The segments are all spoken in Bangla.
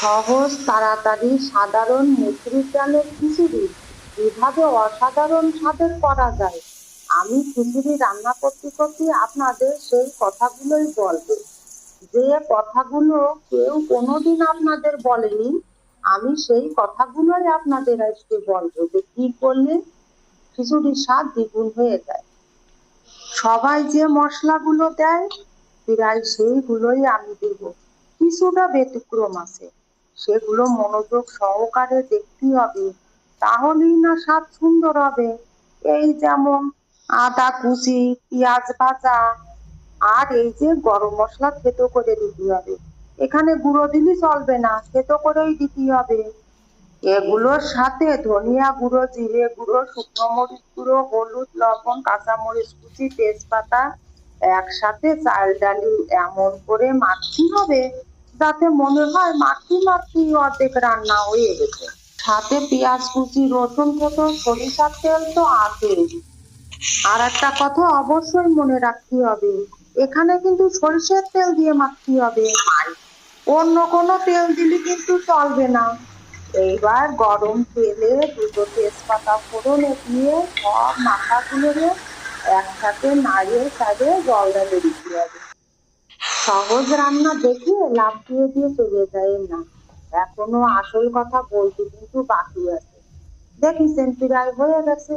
সহজ, তাড়াতাড়ি, সাধারণ মসুর ডালের খিচুড়ি কিভাবে অসাধারণ স্বাদের করা যায়, আমি খিচুড়ি রান্না করতে করতে আপনাদের সেই কথাগুলোই বলবো, যে কথাগুলো কেউ কোনোদিন আপনাদের বলেনি। আমি সেই কথাগুলোই আপনাদের আজকে বলবো, যে কি করলে খিচুড়ির স্বাদ দ্বিগুণ হয়ে যায়। সবাই যে মশলাগুলো দেয় প্রায় সেইগুলোই আমি দেব, কিছুটা ব্যতিক্রম আছে, সেগুলো মনোযোগ সহকারে দেখতে হবে, তাহলেই না স্বাদ সুন্দর হবে। এই যেমন আদা কুচি, পেঁয়াজ ভাজা, আর এই যে গরম মশলা থেতো করে দিতে হবে। এখানে গুঁড়ো দিলে চলবে না, থেতো করেই দিতে হবে। এগুলোর সাথে ধনিয়া গুঁড়ো, জিরে গুঁড়ো, শুকনো মরিচ গুঁড়ো, হলুদ, লবণ, কাঁচামরিচ কুচি, তেজপাতা একসাথে চাল ডালি এমন করে মাখতে হবে যাতে মনে হয় মাখতে মাখতেই অর্ধেক রান্না হয়ে গেছে। সাথে পেঁয়াজ কুচি, রসুন কোটো, সরিষার তেল তো আছেই। আর একটা কথা অবশ্যই মনে রাখতে হবে, এখানে কিন্তু সরিষার তেল দিয়ে মাখতে হবে, অন্য কোনো তেল দিলে কিন্তু চলবে না। এইবার গরম তেলে দুটো তেজপাতা ফোড়নে দিয়ে সব মাথাগুলোরে একসাথে নাড়িয়ে চাড়িয়ে জল ঢেলে দিতে হবে। সহজ রান্না দেখে লাফ দিয়ে দিয়ে চলে যায় না, এখনো আসল কথা বলতে কিন্তু বাকি আছে। দেখেছেন প্রায় হয়ে গেছে।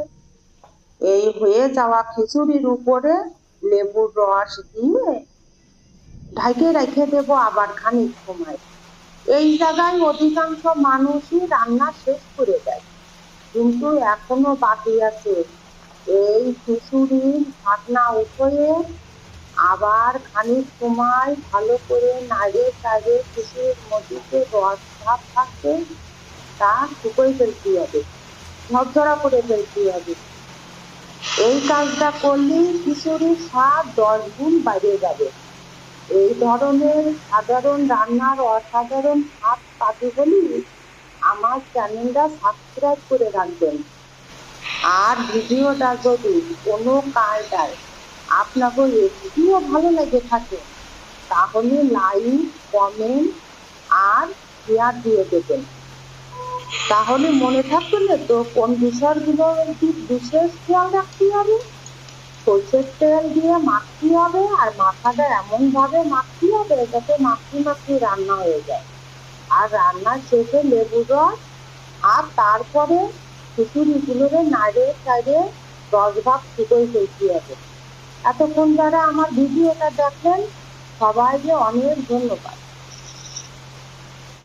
এই হয়ে যাওয়া খিচুড়ির উপরে লেবুর রস দিয়ে ঢাকে রেখে দেবো আবার খানিক সময়। এই জায়গায় অধিকাংশ মানুষই রান্না শেষ করে দেয়, কিন্তু এখনো বাকি আছে। এই খিচুড়ির ঢাকনা উঠিয়ে আবার খানিক সময় ভালো করে নাড়িয়ে চাড়িয়ে খিচুড়ির মধ্যে রস ভাব থাকবে, তা শুকিয়ে ফেলতে হবে, ঝরঝরা করে ফেলতে হবে। এই কাজটা করলেই খিচুড়ির স্বাদ 10 গুণ বেড়ে যাবে। এই ধরনের সাধারণ রান্নার অসাধারণ স্বাদ পাতে হলে আমার চ্যানেলটা সাবস্ক্রাইব করে রাখবেন। আর ভিডিওটা যদি কোনো কায়দায় আপনাকে একটুও ভালো লেগে থাকে তাহলে লাইক, কমেন্ট আর শেয়ার দিয়ে দেবেন। তাহলে মনে থাকবে না তো কোন বিষয়গুলোর দিক বিশেষ খেয়াল রাখতে হবে। সরষের তেল দিয়ে মাখতে হবে, আর মাথাটা এমন ভাবে মাখতে হবে যাতে মাখতে মাখতে রান্না হয়ে যায়। আর রান্নার শেষে লেবুর রস, আর তারপরে খিচুড়িগুলোরে নাড়িয়ে চাড়িয়ে 10 ভাগ শুকিয়ে ফেলতে হবে। এতক্ষণ যারা আমার ভিডিওটা দেখলেন সবাইকে অনেক ধন্যবাদ।